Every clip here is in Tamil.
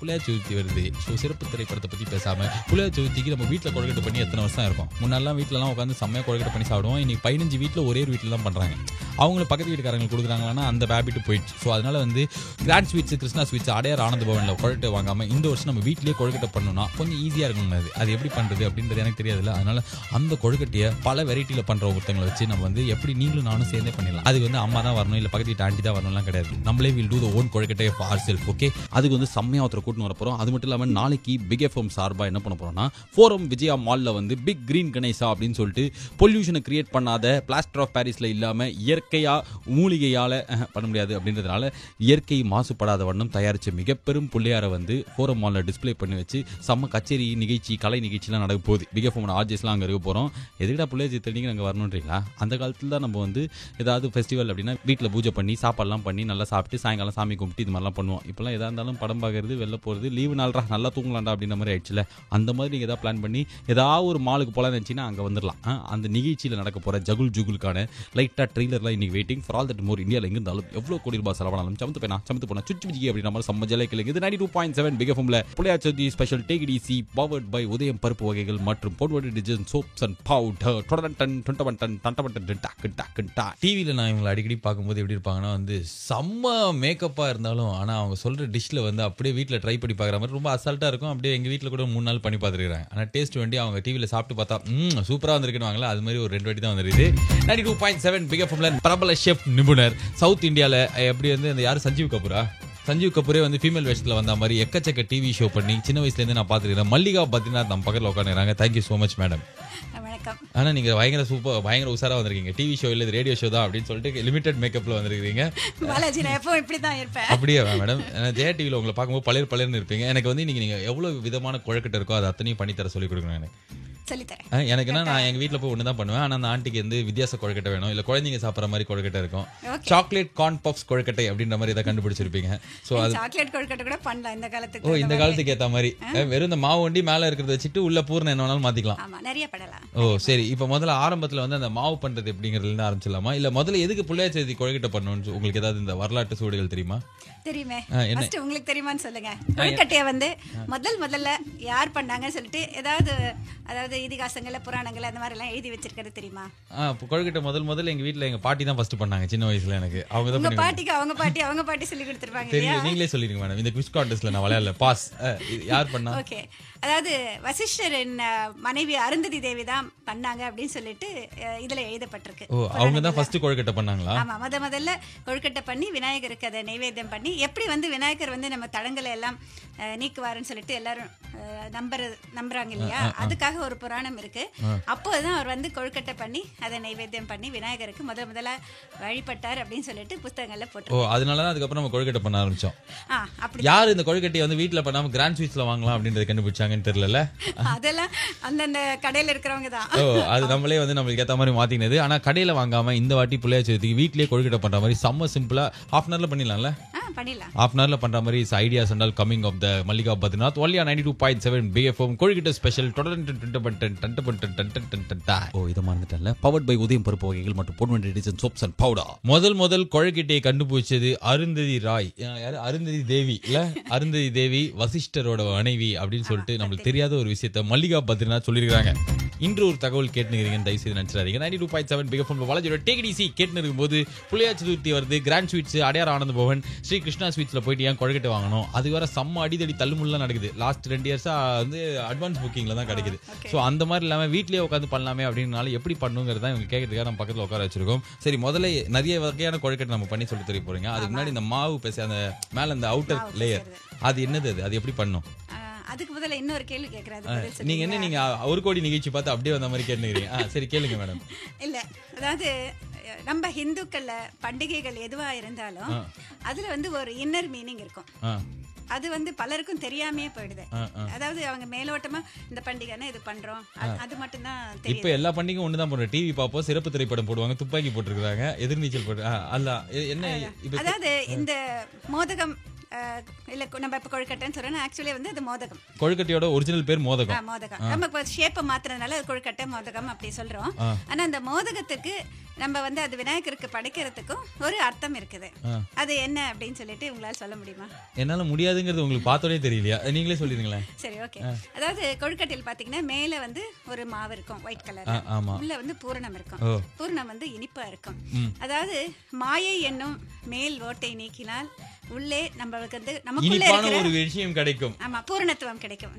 புள்ளையார் சதுர்த்தி வருது. ஸோ சிறப்பு திரைப்படத்தை பற்றி பேசாமல் புள்ளையார் சதுர்த்திக்கு நம்ம வீட்டில் கொழுக்கட்டை பண்ணி எத்தனை வருஷம் இருக்கும். முன்னாடிலாம் வீட்டிலலாம் உட்காந்து செம்மையாக கொழுக்கட்டை பண்ணி சாப்பிடுவோம். இன்னைக்கு 15 வீட்டில் ஒரே ஒரு வீட்டில் தான் பண்ணுறாங்க. அவங்கள பக்கத்து வீட்டுக்காரங்களுக்கு கொடுக்குறாங்களான்னா அந்த ஹேபிட் போயிடுச்சு. ஸோ அதனால வந்து கிராண்ட் ஸ்வீட்ஸ், கிருஷ்ணா ஸ்வீட்ஸ், அடையார் ஆனந்த பவனில் கொழுக்கட்டை வாங்காமல் இந்த வருஷம் நம்ம வீட்டிலேயே கொழுக்கட்டை பண்ணணும்னா கொஞ்சம் ஈஸியாக இருக்கும். அது எப்படி பண்ணுறது அப்படின்றது எனக்கு தெரியாதுல்ல. அதனால அந்த கொழுக்கட்டையை பல வெரைட்டியில் பண்ணுற ஒருத்தங்களை வச்சு நம்ம வந்து எப்படி நீங்களும் நானும் சேர்ந்தே பண்ணிடலாம். அதுக்கு வந்து அம்மா தான் வரணும், இல்லை பக்கத்து வீட்டு ஆண்டி தான் வரணும்லாம் கிடையாது. நம்மளே வில் டூ த ஓன் கொழுக்கட்டை ஃபார் ஆர் செல்ஃப். ஓகே, அதுக்கு வந்து செம்மையாக ஒருத்தர் கூட்டின்னு வர போகிறோம். அது மட்டும் இல்லாமல் நாளைக்கு பிக் எஃப்எம் சார்பாக என்ன பண்ண போகிறோம்னா ஃபோரம் விஜயா மாலில் வந்து பிக் கிரீன் கணேசா அப்படின்னு சொல்லிட்டு பொல்யூஷனை கிரியேட் பண்ணாத பிளாஸ்டர் ஆஃப் பாரிஸில் இல்லாமல் இயற்கையாக மூலிகையால் பண்ண முடியாது அப்படின்றதுனால இயற்கை மாசுபடாத வண்ணம் தயாரித்த மிகப்பெரும் பிள்ளையாரை வந்து ஃபோரம் மாலில் டிஸ்பிளே பண்ணி வச்சு செம்ம கச்சேரி நிகழ்ச்சி, கலை நிகழ்ச்சிலாம் நடக்க போகுது. பிக் எஃப்எம் ஆர்ஜிஎஸ்லாம் அங்கே இருக்க போகிறோம். எதுக்கிட்ட பிள்ளையார் சதுர்த்திக்கு அங்கே வரணுன்றீங்களா? அந்த காலத்தில் தான் நம்ம வந்து ஏதாவது ஃபெஸ்டிவல் அப்படின்னா வீட்டில் பூஜை பண்ணி சாப்பாடுலாம் பண்ணி நல்லா சாப்பிட்டு சாயங்காலம் சாமி கும்பிட்டு இது மாதிரிலாம் பண்ணுவோம். இப்போலாம் எதாக இருந்தாலும் படம் பார்க்கறது, வெளில போகிறது, லீவு நாள்ரா நல்லா தூங்கலாம்டா அப்படின்ற மாதிரி ஆயிடுச்சுல. அந்த மாதிரி நீங்கள் எதாவது பிளான் பண்ணி ஏதாவது ஒரு மாலுக்கு போகலான்னு நினச்சின்னா அங்கே வந்துடலாம். அந்த நிகழ்ச்சியில் நடக்க போகிற ஜகுல் ஜுகுலுக்கான லைட்டாக ட்ரெய்லர்லாம் இன்னைக்கு வெயிட்டிங் ஃபார் ஆல் தட் மோர். இந்தியாவில் எங்கே இருந்தாலும் எவ்வளோ கோடி ரூபாய் செலவானாலும் சமத்து போனா சுச்சி அப்படின்ற மாதிரி செம்ம ஜலை கிளங்க. இது 92.7 பிக் எஃப்எம்ல Pillaiyar Chathurthi special take it easy powered by உதயம் பருப்பு வகைகள் மற்றும் போட்வர்டு டிஜன் சோப்ஸ் அண்ட் பவுடர். டிவியில் நான் இவங்களை அடிக்கடி பார்க்கும்போது எப்படி இருப்பாங்கன்னா வந்து செம்ம மேக்கப்பாக இருந்தாலும் ஆனால் அவங்க சொல்கிற டிஷ்ஷில் வந்து அப்படியே வீட்டில் ட்ரை பண்ணி பார்க்குற மாதிரி ரொம்ப அசால்ட்டாக இருக்கும். அப்படியே எங்கள் வீட்டில் கூட 3 நாள் பண்ணி பார்த்துருக்காங்க. ஆனால் டேஸ்ட் வேண்டி அவங்க டிவியில் சாப்பிட்டு பார்த்தா சூப்பராக வந்திருக்குன்னு வாங்கல. அது மாதிரி ஒரு 2 வாட்டி தான் வந்துருக்குது. 92.7 பிக் எஃப்எம்ல பிரபல ஷெஃப் நிபுணர் சவுத் இந்தியாவில் எப்படி வந்து அந்த யார் சஞ்சீவ் கபூரே வந்து ஃபீமேல் வேஷத்தில் வந்த மாதிரி எக்கச்சக்க டிவி ஷோ பண்ணி சின்ன வயசுலேருந்து நான் பார்த்துருக்கேன். மல்லிகா பத்ரிநாத் நம்ம பக்கத்தில் உட்காந்துறாங்க. Thank you so much madam. ஆனால் நீங்கள் பயங்கர உசாராக வந்திருக்கீங்க. டிவி ஷோ இல்லை, ரேடியோ ஷோ தான் அப்படின்னு சொல்லிட்டு லிமிடெட் மேக்கப்பில் வந்திருக்கீங்க. அப்படியே மேடம், ஜெயா டிவியில் உங்களை பார்க்கும்போது பலர்னு இருப்பீங்க. எனக்கு வந்து நீங்கள் எவ்வளோ விதமான கொழுக்கட்டை இருக்கோ அதை அத்தனையும் பண்ணித்தர சொல்லிக் கொடுக்கணும் எனக்கு. எனக்கு என்ன, நான் எங்க வீட்டுல போய் ஒண்ணு தான் பண்ணுவேன். ஆனா அந்த ஆண்டிக்கு வந்து வித்தியாச கொழுக்கட்டை வேணும், இல்ல குழந்தைங்க சாப்பிட்ற மாதிரி கொழுக்கட்டை இருக்கும். சாக்லேட் கார்ன் பப்ஸ் கொழுக்கட்டை அப்படின்ற மாதிரி இதை கண்டுபிடிச்சிருப்பீங்க. சோ அது சாக்லேட் கொழுக்கட்டை கூட பண்ணலாம் இந்த காலத்துக்கு. இந்த காலத்துக்கு ஏத்த மாதிரி வெறும் இந்த மாவு வண்டி மேல இருக்கிறத வச்சுட்டு உள்ள பூர்ணம் என்ன வேணாலும் மாத்திக்கலாம். நிறைய பண்ணலாம். சரி, இப்ப முதல்ல ஆரம்பத்துல வந்து அந்த மாவு பண்றது எப்படிங்கிறதுல இருந்து ஆரம்பிச்சிடலாமா, இல்ல முதல்ல எதுக்கு புள்ளையார் சதுர்த்தி கொழுக்கட்டை பண்ணணும்னு உங்களுக்கு ஏதாவது இந்த வரலாற்று சூடுகள் தெரியுமா? தெரியுமே, உங்களுக்கு தெரியுமான்னு சொல்லுங்க. கொழுக்கட்டையை வந்து முதல்ல யார் பண்ணாங்கன்னு சொல்லிட்டு அதாவது இதிகாசங்கள்ல புராணங்கள் அந்த மாதிரி எல்லாம் எழுதி வச்சிருக்கிறது தெரியுமா? கொழுக்கட்டை முதல்ல எங்க வீட்டுல எங்க பாட்டி தான் ஃபர்ஸ்ட் பண்ணாங்க சின்ன வயசுல. எனக்கு அவங்க பாட்டி சொல்லி கொடுத்துருப்பாங்க. தெரியும், நீங்களே சொல்லிருங்க மேடம். இந்த குவிஸ் கான்டெஸ்ட்ல நான் விளையாடல, பாஸ். யார் பண்ணா? ஓகே, அதாவது வசிஷ்டரின் மனைவி அருந்ததி தேவி தான் பண்ணாங்க அப்படின்னு சொல்லிட்டு இதுல எழுதப்பட்டிருக்கு. அவங்க தான் ஃபர்ஸ்ட் கொழுக்கட்டை பண்ணாங்களா? ஆமா, முதல்ல கொழுக்கட்டை பண்ணி விநாயகருக்கு அதை நைவேத்தியம் பண்ணி எப்படி வந்து விநாயகர் வந்து நம்ம தடங்களை எல்லாம் நீக்குவாருன்னு சொல்லிட்டு எல்லாரும் நம்புறாங்க இல்லையா, அதுக்காக ஒரு புராணம் இருக்கு. அப்போதான் அவர் வந்து கொழுக்கட்டை பண்ணி அதை நைவேத்தியம் பண்ணி விநாயகருக்கு முதல்ல வழிபட்டார் அப்படின்னு சொல்லிட்டு புத்தகங்கள்ல போட்டு. அதனாலதான் அதுக்கப்புறம் நம்ம கொழுக்கட்டை பண்ண ஆரம்பிச்சோம். யாரு இந்த கொழுக்கட்டையை வந்து வீட்டுல பண்ணாம கிராண்ட் ஸ்வீட்ஸ்ல வாங்கலாம் அப்படின்றத கண்டுபிடிச்சாங்கன்னு தெரியல. அதெல்லாம் அந்தந்த கடையில இருக்கிறவங்க தான். அது நம்மளே வந்து நம்மளுக்கு ஏத்த மாதிரி மாத்தினது. ஆனா கடையில வாங்காம இந்த வாட்டி புள்ளையார் சதுர்த்திக்கு வீட்லயே கொழுக்கட்டை பண்ற மாதிரி செம்ம சிம்பிளா half an hourல பண்ணிடலாம்ல. half an hourல பண்ற மாதிரி ideas and all coming off the Mallika Badrinath only on 92.7 BFM கொழுக்கட்டை ஸ்பெஷல். இத மறந்துட்டேன்ல. பவர்ட் பை உதயம் பருப்பு வகைகள் மற்றும் போட்வர்டு டிஜன் சோப்ஸ் அண்ட் பவுடர். முதல் கொழுக்கட்டையை கண்டுபிடிச்சது அருந்ததி ராய். யாரு? அருந்ததி தேவி இல்ல, அருந்ததி தேவி வசிஷ்டரோட மனைவி அப்படின்னு சொல்லிட்டு நம்மளுக்கு தெரியாத ஒரு விஷயத்த மல்லிகா பத்ரிநாத் சொல்லியிருக்காங்க. இன்று ஒரு தகவல் கேட்டுக்கிறீங்க, தயவு செய்து நினைச்சிடாதீங்க. 92.7 பிகஃபம் வளர்ச்சியோட டேக் இட் ஈஸி கேட்டு இருக்கும்போது புள்ளையார் சதுர்த்தி வருது. கிராண்ட் ஸ்வீட்ஸ் அடையார் ஆனந்த பவன் ஸ்ரீ கிருஷ்ணா ஸ்வீட்ஸ்ல போயிட்டு ஏன் கொழுக்கட்டை வாங்கணும்? அது வர செம்ம அடிதடி தள்ளுமுள்ளலாம் நடக்குது. லாஸ்ட் 2 இயர்ஸா வந்து அட்வான்ஸ் புக்கிங்ல தான் கிடைக்குது. ஸோ அந்த மாதிரி இல்லாம வீட்லயே உட்காந்து பண்ணலாமே அப்படின்னால எப்படி பண்ணுங்கிறத இவங்க கேட்கறதுக்காக நம்ம பக்கத்தில் உட்கார வச்சிருக்கோம். சரி, முதல்ல நிறைய வகையான கொழுக்கட்டை நம்ம பண்ணி சொல்லி தெரிய போறீங்க. அதுக்கு முன்னாடி இந்த மாவு பேச அந்த மேல அந்த அவுட்டர் லேயர் அது என்னது, அது எப்படி பண்ணும்? அதுக்கு முதல்ல இன்னொரு கேள்வி கேக்குறாரு. நீங்க ஒரு கோடி நிகழ்ச்சி பார்த்து அப்படியே வந்த மாதிரி கேட்டுக்கிறீங்க. சரி கேளுங்க மேடம். இல்ல, அதாவது நம்ம ஹிந்துக்கள்ல பண்டிகைகள் எதுவா இருந்தாலும் அதுல வந்து ஒரு இன்னர் மீனிங் இருக்கும். அது வந்து பலருக்கும் தெரியாமே போயிடுது. அதாவது அவங்க மேலோட்டமா இந்த பண்டிகைனா இது பண்றோம், அது மட்டும் தான் தெரியும். இப்ப எல்லா பண்டிகையும் ஒண்ணுதான் பண்றோம். டிவி பாப்போம், சிறப்பு திரைப்படம் போடுவாங்க, துப்பாக்கி போட்டுருக்காங்க, எதிர்நீச்சல் போட்டு அல்ல என்ன. அதாவது இந்த மோதகம் இல்ல, நம்ம இப்ப கொழுக்கட்டைன்னு சொல்றோம், ஆக்சுவலி வந்து அது மோதகம். கொழுக்கட்டையோட ஒரிஜினல் பேர் மோதகம். நம்ம இப்ப ஷேப்பை மாத்துறதுனால கொழுக்கட்டை மோதகம் அப்படி சொல்றோம். ஆனா அந்த மோதகத்துக்கு நம்ம வந்து அது விநாயகருக்கு படைக்கிறதுக்கும் ஒரு அர்த்தம் இருக்குது. அது என்ன அப்படின்னு சொல்லிட்டு உங்களால சொல்ல முடியுமா? என்னால முடியாதுங்கிறது உங்களுக்கு பார்த்தோடே தெரியலையா? நீங்களே சொல்லிடுங்களேன். சரி, ஓகே. அதாவது கொழுக்கட்டையில் பாத்தீங்கன்னா மேல வந்து ஒரு மாவு இருக்கும் ஒயிட் கலர், உள்ள வந்து பூரணம் இருக்கும். பூரணம் வந்து இனிப்பா இருக்கும். அதாவது மாயை என்னும் மேல் ஓட்டை நீக்கினால் உள்ளே நம்மளுக்கு வந்து நமக்குள்ள இருக்கிற ஒரு விஷயம் கிடைக்கும். ஆமா, பூரணத்துவம் கிடைக்கும்.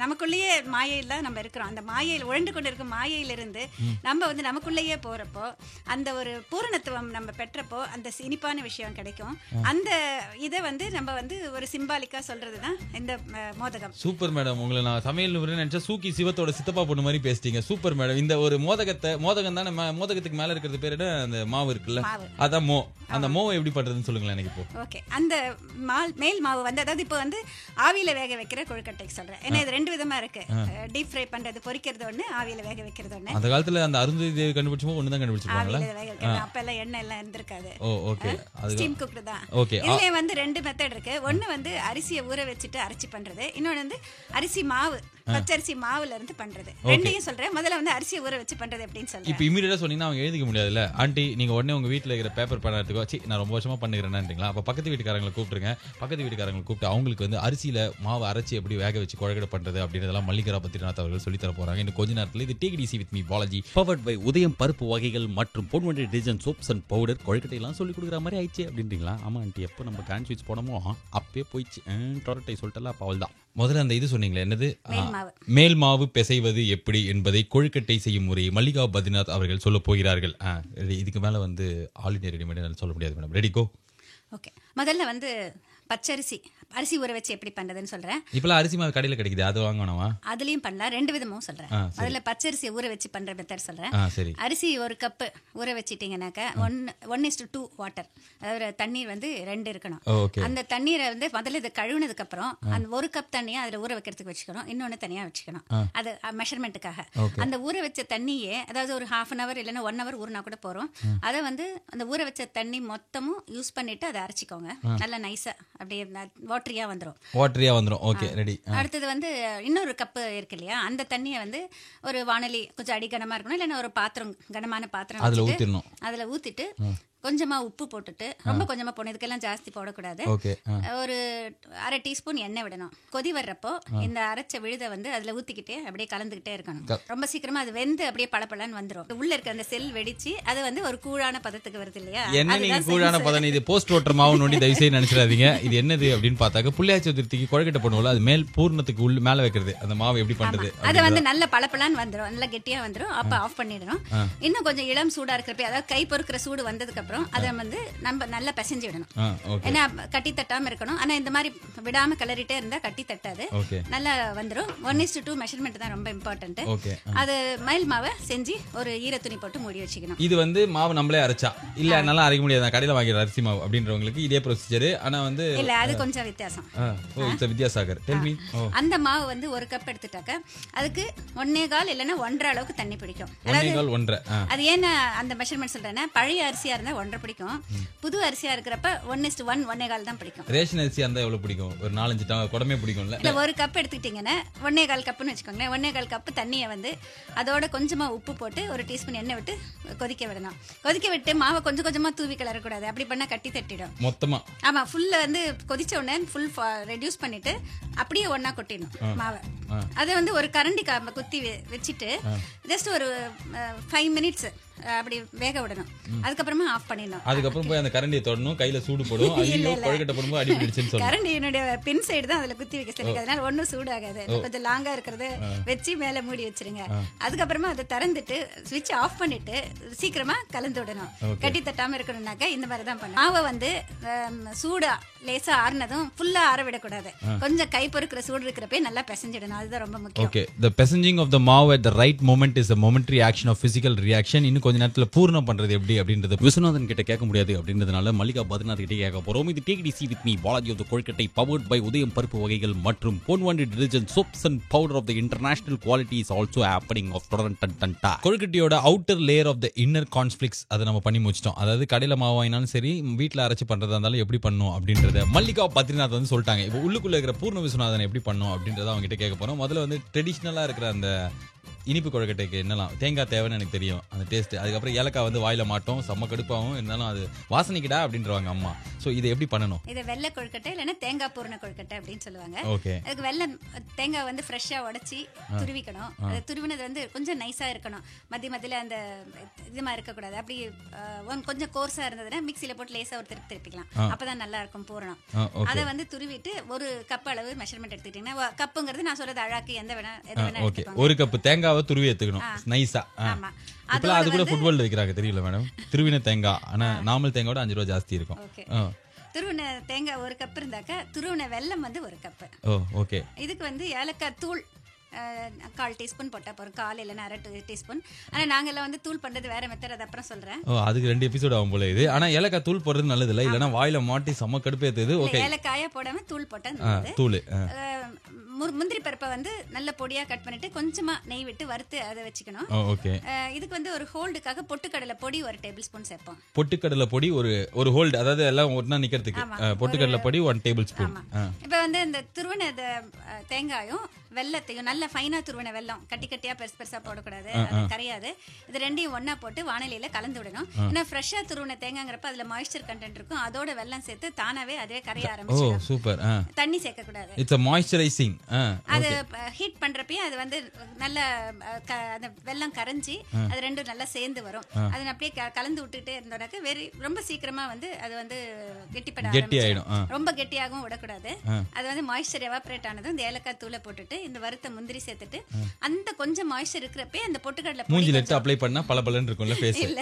நமக்குள்ளேயே மாயையில நம்ம இருக்கிறோம். அந்த மாயையில் உழண்டு கொண்டு இருக்கும் மாயையிலிருந்து நம்ம வந்து நமக்குள்ளேயே போறப்போ அந்த ஒரு பூரணத்துவம் நம்ம பெற்றப்போ அந்த இனிப்பான விஷயம் கிடைக்கும். அந்த இதை வந்து நம்ம வந்து ஒரு சிம்பாலிக்கா சொல்றதுதான் இந்த மோதகம். Super madam. உங்களை நான் சமையல் நினைச்சா சூக்கி சிவத்தோட சித்தப்பா பொண்ணு மாதிரி பேசிட்டீங்க. Super madam. இந்த ஒரு மோதகம் தானே, மோதகத்துக்கு மேல இருக்கிறது பேரு அந்த மாவு இருக்குல்ல, அதான் மோ. அந்த மோவை எப்படி பண்றதுன்னு சொல்லுங்களேன் எனக்கு இப்போ. ஓகே, அந்த மேல் மாவு வந்து அதாவது இப்போ வந்து ஆவியில வேக வைக்கிற கொழுக்கட்டைக்கு சொல்றேன். ஏன்னா இது 2 விதமா இருக்கு. டீப் ஃப்ரை பண்றது, பொரிக்கிறது ஒண்ணு, ஆவியில வேக வைக்கிறது ஒண்ணு. அந்த காலத்துல அந்த அருந்ததி தேவி கண்டுபிடிச்சப்போ ஒண்ணு தான் கண்டுபிடிச்சிருப்பாங்கல. ஆவியில வேக வைக்கிறது. அப்ப எல்லாம் எண்ணெய் எல்லாம் இருந்திருக்காது. ஓ ஓகே. அது ஸ்டீம் குக்டு தான். ஓகே. இதுல வந்து 2 மெத்தட் இருக்கு. ஒண்ணு வந்து அரிசியை ஊற வச்சிட்டு அரைச்சி பண்றது. இன்னொன்னு வந்து அரிசி மாவு, பச்சரிசி மாவுல இருந்து பண்றது. ரெண்டையும் சொல்றேன். முதல்ல வந்து அரிசியை ஊற வச்சு பண்றது எப்படின்னு சொல்றேன். இப்போ இமிடியேட்டா சொன்னீங்கன்னா அவங்க எழுதிக்க முடியாதுல்ல. ஆண்டி நீங்க உடனே உங்க வீட்ல இருக்கிற பேப்பர் பேனா எடுத்துக்கோ, நான் ரொம்ப வருஷமா பண்ணுகிறேன்ன்றீங்களா? அப்ப பக்கத்து வீட்டுக்காரங்களை கூப்பிட்டுருங்க. பக்கத்து வீட்டுக்காரங்களை கூப்பிட்டு அவங்களுக்கு வந்து அரிசியில மாவு அரைச்சி எப்படி வேக வச்சு கொழுக்கட்டை பண்றது அப்படின்றதெல்லாம் மல்லிகா பத்ரிநாத் அவர்கள் சொல்லி தர போறாங்க இன்னும் கொஞ்ச நேரத்தில். இது take it easy with me Balaji, powered by உதயம் பருப்பு வகைகள் மற்றும் Ponvandi detergent soaps and powder. கொழுக்கட்டை எல்லாம் சொல்லி கொடுக்குற மாதிரி ஆயிடுச்சு அப்படின்றீங்களா? ஆமா ஆண்டி, எப்போ நம்ம கிராண்ட் ஸ்வீட்ஸ் போனோமோ அப்பே போயிடுச்சு. டொரட்டை சொல்லிட்டல. அப்ப அவள் தான் முதல்ல அந்த இது சொன்னீங்களே, என்னது மேல் மாவு பிசைவது எப்படி என்பதை கொழுக்கட்டை செய்யும் முறை மல்லிகா பத்ரிநாத் அவர்கள் சொல்ல போகிறார்கள். இதுக்கு மேல வந்து ஆல் இண்டியா ரெடிமேட் சொல்ல முடியாது மேடம். ரெடி கோ. ஓகே, முதல்ல வந்து பச்சரிசி அரிசி ஊற வச்சு எப்படி பண்றதுன்னு சொல்றேன். இப்பலாம் அரிசி மாவு கடையில கிடைக்குது, அது வாங்கணுமா? அதுலயும் பண்ணலாம். 2 விதமும் சொல்றேன். முதல்ல பச்சரிசி ஊற வச்சு பண்ற மெத்தட் சொல்றேன். அரிசி 1 கப் ஊற வச்சிட்டீங்கன்னாக்க 1:2 வாட்டர், அதாவது தண்ணீர் வந்து 2 இருக்கணும். அந்த தண்ணீரை வந்து முதல்ல இதை கழுவுனதுக்கு அப்புறம் அந்த 1 கப் தண்ணியை அதுல ஊற வைக்கிறதுக்கு வச்சுக்கணும், இன்னொன்னு தனியா வச்சுக்கணும். அது மெஷர்மெண்ட்டுக்காக. அந்த ஊற வச்ச தண்ணியே, அதாவது ஒரு 1/2 hour இல்லைன்னா 1 hour ஊறினா கூட போறோம். அதை வந்து அந்த ஊற வச்ச தண்ணி மொத்தமும் யூஸ் பண்ணிட்டு அதை அரைச்சிக்கோங்க. நல்லா நைஸா அப்படியே வாட்டரியா வந்துரும். Okay, ready. அடுத்தது வந்து இன்னொரு கப்பு இருக்கு இல்லையா, அந்த தண்ணியை வந்து ஒரு வாணலி கொஞ்சம் அடி கனமா இருக்கணும், இல்லைன்னா ஒரு பாத்திரம், கனமான பாத்திரம் அதுல ஊத்திட்டு கொஞ்சமா உப்பு போட்டுட்டு, ரொம்ப கொஞ்சமா போடணும், இதுக்கெல்லாம் ஜாஸ்தி போடக்கூடாது. ஒரு 1/2 டீஸ்பூன் எண்ணெய் விடணும். கொதி வர்றப்போ இந்த அரைச்ச விழுதை வந்து அதுல ஊத்திக்கிட்டே அப்படியே கலந்துகிட்டே இருக்கணும். ரொம்ப சீக்கிரமா அது வெந்து அப்படியே பளபளன்னு வந்துரும். உள்ள இருக்க அந்த செல் வெடிச்சு அது வந்து ஒரு கூழான பதத்துக்கு வருது இல்லையா? என்ன நீங்க கூழான பதம், இது போஸ்ட் ஓட்டர் மாவு நோண்டி தயவு செய்து நினைச்சிடாதீங்க. இது என்னது அப்படின்னு பார்த்தாக்க புள்ளியாச்சி சதுர்த்திக்கு கொழுக்கட்டை பண்ணுவோம்ல, அது மேல் பூர்ணத்துக்கு உள்ள மேல வைக்கிறது. அந்த மாவு எப்படி பண்றது? அது வந்து நல்ல பளபளன்னு வந்துரும், நல்ல கெட்டியா வந்துரும். அப்ப ஆஃப் பண்ணிடணும். இன்னும் கொஞ்சம் இளம் சூடா இருக்கிறப்ப, அதாவது கை பொறுக்கிற சூடு வந்ததுக்கு அதை வந்து நம்ம நல்லா பிசைஞ்சு விடணும். ஏன்னா கட்டி தட்டாம இருக்கணும். ஆனா இந்த மாதிரி விடாம கிளறிட்டே இருந்தா கட்டி தட்டாது, நல்லா வந்துரும். 1:2 மெஷர்மெண்ட் தான் ரொம்ப இம்பார்ட்டன்ட். அது மயில் மாவை செஞ்சு ஒரு ஈர துணி போட்டு மூடி வச்சுக்கணும். இது வந்து மாவு நம்மளே அரைச்சா இல்ல நல்லா அரைக்க முடியாது, கடையில வாங்கிற அரிசி மாவு அப்படின்றவங்களுக்கு இதே ப்ரொசீஜர். ஆனா வந்து இல்ல, அது கொஞ்சம் வித்தியாசம். Vidyasagar, tell me. அந்த மாவு வந்து 1 கப் எடுத்துட்டாக்க அதுக்கு 1.25 இல்லைன்னா 1.5 அளவுக்கு தண்ணி பிடிக்கும். 1.5. அது ஏன்னா அந்த மெஷர்மெண்ட் சொல்றேன்னா, பழைய அரிசியா இருந்தா 1.5 பிடிக்கும், புது அரிசியா இருக்கிறப்ப 1:1 1.25 தான் பிடிக்கும். ரேஷன் அரிசியா இருந்தா எவ்வளவு பிடிக்கும்? ஒரு 4-5 குடமே பிடிக்கும்ல. இல்ல, 1 கப் எடுத்துக்கிட்டீங்கன்னா 1.25 கப்னு வச்சுக்கோங்களேன். 1.25 கப் தண்ணியை வந்து அதோட கொஞ்சமா உப்பு போட்டு 1 டீஸ்பூன் எண்ணெய் விட்டு கொதிக்க விடணும். கொதிக்க விட்டு மாவை கொஞ்சம் கொஞ்சமா தூவி கிளறக்கூடாது, அப்படி பண்ணா கட்டி தட்டிடும் மொத்தமா. ஆமா, ஃபுல்ல வந்து கொதிச்ச உடனே ஃபுல் ரெடியூஸ் பண்ணிட்டு அப்படியே ஒண்ணா கொட்டிடணும் மாவை. அதை வந்து ஒரு கரண்டி குத்தி வச்சுட்டு ஜஸ்ட் ஒரு 5 minutes அப்படி வேக விடணும். அதுக்கப்புறமா ஆஃப் பண்ணிடணும். அதுக்கப்புறம் போய் அந்த கரண்டியை தொடணும், கையில சூடு போடும். ஐயோ கொழுக்கட்டை போடும்போது அடி பிடிச்சுன்னு சொல்லுங்க. கரண்டியினுடைய பின் சைடு தான் அதுல குத்தி வைக்க சொல்லிருக்கு, அதனால ஒன்றும் சூடாகாது. கொஞ்சம் லாங்கா இருக்கிறது வச்சு மேல மூடி வச்சிருங்க. அதுக்கப்புறமா அதை திறந்துட்டு ஸ்விட்ச் ஆஃப் பண்ணிட்டு சீக்கிரமா கலந்து விடணும். கட்டி தட்டாம இருக்கணும்னாக்க இந்த மாதிரி தான் பண்ணணும். மாவை வந்து சூடா லேசா ஆறுனதும் ஃபுல்லா ஆற விடக்கூடாது, கொஞ்சம் கை பொறுக்கிற சூடு இருக்கிறப்பே நல்லா பிசைஞ்சிடணும். அதுதான் ரொம்ப முக்கியம். Okay, the passaging of the மாவு at the right moment is a momentary action of physical reaction. இன்னும் கொஞ்ச நேரத்துல பூர்ணம் பண்றது எப்படி அப்படின்றது விஸ்வநாதன் கிட்ட கேட்க முடியாது அப்படின்றதுனால மல்லிகா பத்ரிநாத் கிட்ட கேட்க போறோம். இது take it easy with me Balaji of the kozhukattai, powered by உதயம் பருப்பு வகைகள் மற்றும் Ponvandi detergent soaps and powder of the international quality is also happening of டொரண்டன்டா. கொழுக்கட்டையோட outer layer of the inner conflicts அதை நம்ம பண்ணி முடிச்சிட்டோம். அதாவது கடையில மாவு வாங்கினாலும் சரி, வீட்டில் அரைச்சி பண்றதா இருந்தாலும் எப்படி பண்ணும் அப்படின்றத மல்லிகா பத்ரிநாத் வந்து சொல்லிட்டாங்க. இப்போ உள்ளுக்குள்ள இருக்கிற பூர்ண விஸ்வநாதன் எப்படி பண்ணும் அப்படின்றத அவங்க கிட்ட கேட்க போறோம். முதல்ல வந்து ட்ரெடிஷ்னலா இருக்கிற அந்த இனிப்பு கொழுக்கட்டைக்கு என்னலாம் தேங்காய் தேவைன்னு எனக்கு தெரியும் அந்த டேஸ்ட். அதுக்கப்புறம் ஏலக்காய் வந்து வாயில மாட்டோம், செம்ம கடுப்பாகும், இருந்தாலும் அது வாசனைக்குடா அப்படின்றவாங்க அம்மா. ஸோ இதை எப்படி பண்ணணும்? இது வெள்ளை கொழுக்கட்டை இல்லைன்னா தேங்காய் பூரண கொழுக்கட்டை அப்படின்னு சொல்லுவாங்க. ஓகே. அதுக்கு வெள்ளை தேங்காய் வந்து ஃப்ரெஷ்ஷா உடைச்சி துருவிக்கணும். அது துருவினது வந்து கொஞ்சம் நைஸா இருக்கணும், மத்தியில அந்த இதுமா இருக்கக்கூடாது. அப்படி கொஞ்சம் கோர்ஸா இருந்ததுன்னா மிக்சியில போட்டு லேசா ஒரு திருப்பிக்கலாம், அப்பதான் நல்லா இருக்கும் பூரணம். அதை வந்து துருவிட்டு ஒரு கப் அளவு மெஷர்மெண்ட் எடுத்துக்கிட்டீங்கன்னா, கப்புங்கிறது நான் சொல்றது அழாக்கு எந்த வேணா எது வேணா எடுத்துக்கோங்க. ஒரு கப் தேங்காவை துருவி எடுத்துக்கணும் நைஸா. ஆமா. இப்பலாம் அது கூட ஃபுட்பால் வைக்கிறாங்க தெரியல மேடம். துருவின தேங்காய் ஆனா நார்மல் தேங்காயோட 5 ரூபாய் ஜாஸ்தி இருக்கும். துருவின தேங்காய் ஒரு கப் இருந்தாக்க துருவின வெல்லம் வந்து ஒரு கப். ஓகே. இதுக்கு வந்து ஏலக்காய் தூள் 1/4 டீஸ்பூன் போட்டா போறோம், கால் இல்லைன்னா 1/2 டீஸ்பூன். ஆனா நாங்கெல்லாம் வந்து தூள் பண்றது வேற மெத்தட், அது அப்புறம் சொல்றேன். அதுக்கு 2 எபிசோட் ஆகும் போல இது. ஆனா ஏலக்காய் தூள் போடுறது நல்லது இல்ல, இல்லனா வாயில மாட்டி செம்ம கடுப்பேத்துது. ஓகே. ஏலக்காயா போடாம தூள் போட்டா நல்லது. தூள். முந்திரி பருப்பை வந்து நல்ல பொடியா கட் பண்ணிட்டு கொஞ்சமா நெய் விட்டு வறுத்து அதை வச்சுக்கணும். ஓகே. இதுக்கு வந்து ஒரு ஹோல்டுக்காக பொட்டுக்கடலை பொடி 1 டேபிள் ஸ்பூன் சேர்ப்போம். பொட்டுக்கடலை பொடி ஒரு ஹோல்டு, அதாவது எல்லாம் ஒண்ணா நிக்கிறதுக்கு பொட்டுக்கடலை பொடி 1 டேபிள் ஸ்பூன். இப்போ வந்து இந்த துருவன தேங்காயும் வெல்லத்தையும் நல்ல ஃபைனா துருவன வெல்லம், கட்டி கட்டியா பெருசு பெருசா போடக்கூடாது, அது கரையாது. இது ரெண்டையும் ஒன்னா போட்டு வாணலியில கலந்து விடணும். ஏன்னா ஃப்ரெஷ்ஷா துருவன தேங்காங்கிறப்ப அதுல மாய்ஸ்சர் கண்டென்ட் இருக்கும், அதோட வெல்லம் சேர்த்து தானாவே அதுவே கரைய ஆரம்பிச்சிடும். சூப்பர். தண்ணி சேர்க்க கூடாது. It's a moisturizing. அது ஹீட் பண்றப்பயே அது வந்து நல்ல அந்த வெல்லம் கரைஞ்சி அது ரெண்டும் நல்லா சேர்ந்து வரும். அதை அப்படியே கலந்து விட்டுட்டே இருந்தோம்னாக்க ரொம்ப சீக்கிரமா வந்து அது வந்து கெட்டிப்பட ஆரம்பிச்சிடும். ரொம்ப கெட்டியாகவும் விடக்கூடாது. அது வந்து மாய்ஸ்சர் எவாபரேட் ஆனதும் இந்த ஏலக்காய் தூளை போட்டுட்டு இந்த வறுத்த முந்திரி சேர்த்துட்டு அந்த கொஞ்சம் மாய்ஸ்சர் இருக்கிறப்பே அந்த பொட்டுக்கடலை மூஞ்சில எடுத்து அப்ளை பண்ணா பளபளன்னு இருக்கும்ல ஃபேஸ். இல்ல,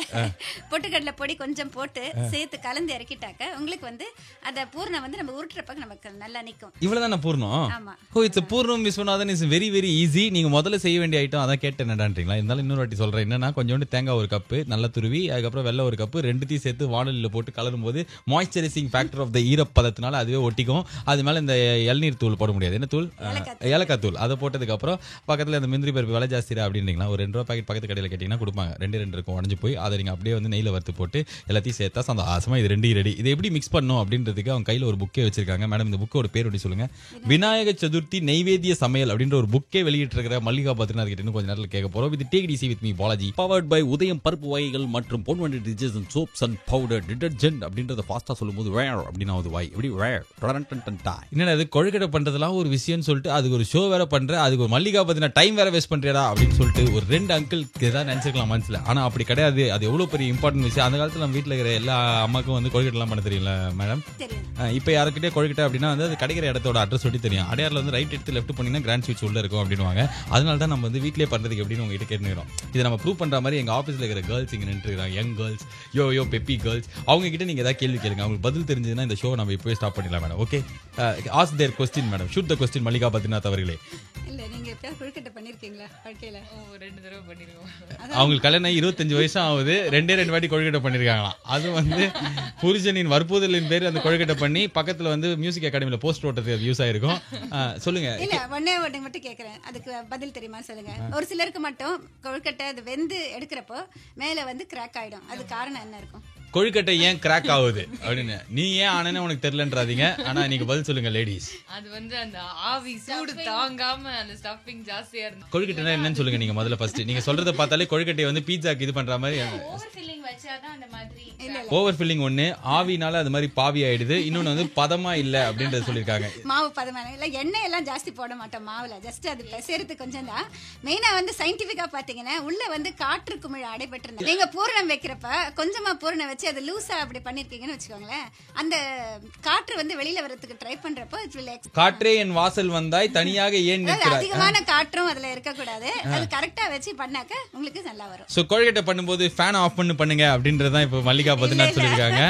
பொட்டுக்கடலை பொடி கொஞ்சம் போட்டு சேர்த்து கலந்து இறக்கிட்டாக்க உங்களுக்கு வந்து அந்த பூர்ணம் வந்து நம்ம உருட்டுறப்ப நமக்கு நல்லா நிக்கும். இவ்வளவுதான் பூர்ணம். ஆமா. It's Purnam Viswanathan is very very easy. நீங்க முதல்ல செய்ய வேண்டிய ஐட்டம் அதான் கேட்டேன்டான்றீங்களா? இருந்தாலும் இன்னொரு வாட்டி சொல்றேன். என்னன்னா கொஞ்சோண்டு தேங்காய் 1 கப்பு நல்லா துருவி, அதுக்கப்புறம் வெல்லம் 1 கப்பு, ரெண்டுத்தையும் சேர்த்து வாணலில போட்டு கலரும் போது மாய்ஸ்சரைசிங் ஃபேக்டர் ஆஃப் த ஈரப்பதத்தினால அதுவே ஒட்டிக்கும். அது மேல இந்த இளநீர் தூள் போட முடியாது. என்ன தூள்? ஏலக்காய் தூள். அதை போட்டதுக்கு அப்புறம் பக்கத்துல இந்த முந்திரி பருப்பு விலை ஜாஸ்திரா அப்படின்றீங்களா, ஒரு 2 ரூபாய் பாக்கெட் பக்கத்து கடையில் கேட்டீங்கன்னா கொடுப்பாங்க. 2 இருக்கும் உடஞ்சு போய் அதை நீங்க அப்படியே வந்து நெய்ல வறுத்து போட்டு எல்லாத்தையும் சேர்த்தா சந்தோஷமா இது 2 ரெடி. இது எப்படி மிக்ஸ் பண்ணும் அப்படின்றதுக்கு அவங்க கையில ஒரு புக்கே வச்சிருக்காங்க. மேடம் இந்த புக்கோட பேர் எப்படி சொல்லுங்க? விநாயக சதுர்த்தி நைவேத்திய சமையல் அப்படின்ற ஒரு புக்கே வெளியிட்டு இருக்கிற மல்லிகா பத்ரிநாத் கிட்ட கொஞ்ச நேரத்தில் கேட்க போறோம். இது take it easy with me Balaji, powered by உதயம் பருப்பு வகைகள் மற்றும் Ponvandi detergent soaps and powder detergent அப்படின்றத ஃபாஸ்டா சொல்லும்போது வேர் அப்படின்னு ஆகுது வாய். எப்படி வேர் என்னடா இது கொழுக்கட்டை பண்றதுலாம் ஒரு விஷயம்னு சொல்லிட்டு அதுக்கு ஒரு ஷோ வேற பண்ற, அதுக்கு ஒரு மல்லிகா பத்தின டைம் வேற வேஸ்ட் பண்றியடா அப்படின்னு சொல்லிட்டு ஒரு 2 அங்கிள் ஏதாவது நினைச்சிருக்கலாம் மனசுல. ஆனா அப்படி கிடையாது. அது எவ்வளவு பெரிய இம்பார்ட்டன்ட் விஷயம். அந்த காலத்துல நம்ம வீட்டுல இருக்கிற எல்லா அம்மாக்கும் வந்து கொழுக்கட்டை எல்லாம் பண்ண தெரியல மேடம். இப்ப யாருக்கிட்டே கொழுக்கட்டை அப்படின்னா வந்து அது கிடைக்கிற இடத்தோட அட்ரஸ் சொல்லி தெரியும். அடையாறுல வந்து ரைட் எடுத்து லெஃப்ட் பண்ணீங்கன்னா கிராண்ட் ஸ்வீட்ஸ் உள்ள இருக்கும் அப்படின்னுவாங்க. அதனால தான் நம்ம வந்து வீட்லயே பண்றதுக்கு எப்படின்னு உங்ககிட்ட கேட்டுக்கிறோம். இதை நம்ம ப்ரூவ் பண்ற மாதிரி எங்க ஆஃபீஸ்ல இருக்கிற கேர்ள்ஸ் இங்க நின்று இருக்காங்க, யங் கேர்ள்ஸ், யோ பெப்பி கேர்ள்ஸ். அவங்க கிட்ட நீங்க ஏதாவது கேள்வி கேளுங்க. அவங்களுக்கு பதில் தெரிஞ்சதுன்னா இந்த ஷோ நம்ம இப்பவே ஸ்டாப் பண்ணிடலாம் madam. Okay, ask their question madam. Shoot the question Mallika Badrinath அவர்களே. இல்ல நீங்க எப்ப கொழுக்கட்டை பண்ணிருக்கீங்களா வாழ்க்கையில? 2 தடவை பண்ணிருக்கோம். அவங்களுக்கு கல்யாணம் 25 வயசு ஆகுது, 2 வாட்டி கொழுக்கட்டை பண்ணிருக்காங்களாம். அது வந்து புருஷனின் வற்புறுத்தலின் பேர் அந்த கொழுக்கட்டை பண்ணி பக்கத்துல வந்து மியூசிக் அகாடமில போஸ்ட் ஓட்டத்துக்கு யூஸ் ஆயிருக்கும். சொல்லுங்க. இல்ல ஒண்ணே மட்டும் கேக்குறேன், அதுக்கு பதில் தெரியுமா சொல்லுங்க. ஒரு சிலருக்கு மட்டும் கொழுக்கட்டை அது வெந்து எடுக்கிறப்போ மேல வந்து கிராக் ஆயிடும், அது காரணம் என்ன இருக்கும்? கொழுக்கட்டை ஏன் கிராக் ஆகுது அப்படின்னு நீ ஏன் ஆனன்னு உனக்கு தெரியலன்றாதீங்க. ஆனா நீங்க பதில் சொல்லுங்க லேடிஸ். அது வந்து அந்த ஆவி சூடு தாங்காம அந்த ஸ்டஃபிங் ஜாஸ்தியா இருக்கு. கொழுக்கட்டைனா என்னன்னு சொல்லுங்க நீங்க முதல்ல ஃபர்ஸ்ட். நீங்க சொல்றத பார்த்தாலே கொழுக்கட்டை வந்து பீட்சாக்கு இது பண்ற மாதிரி. ஓவர் ஃபில்லிங் வச்சாதான் அந்த மாதிரி. ஓவர் ஃபில்லிங் ஒண்ணு, ஆவினால அது மாதிரி பாவி ஆயிடுது. இன்னொன்னு வந்து பதமா இல்ல அப்படின்றத சொல்லிருக்காங்க. மாவு பதமா இல்ல, எண்ணெய் எல்லாம் ஜாஸ்தி போட மாட்டோம் மாவுல, ஜஸ்ட் அது பிசைறது கொஞ்சம் தான். மெயினா வந்து சயின்டிபிக்கா பாத்தீங்கன்னா உள்ள வந்து காற்று குமிழ் அடைபட்டு நீங்க பூரணம் வைக்கிறப்ப கொஞ்சமா பூரணம் வச்சு அது லூசா அப்படி பண்ணிருக்கீங்கன்னு வச்சுக்கோங்களேன், அந்த காற்று வந்து வெளியில வரதுக்கு ட்ரை பண்றப்போ காற்றே என் வாசல் வந்தாய் தனியாக ஏன் நிற்கிறாய், அதிகமான காற்றும் அதுல இருக்க கூடாது. அது கரெக்டா வச்சு பண்ணாக்க உங்களுக்கு நல்லா வரும். சோ கொழுக்கட்டை பண்ணும்போது ஃபேன் ஆஃப் பண்ணுங்க அப்படின்றதான் இப்ப மல்லிகா பத்ரிநாத் சொல்லிருக்காங்க.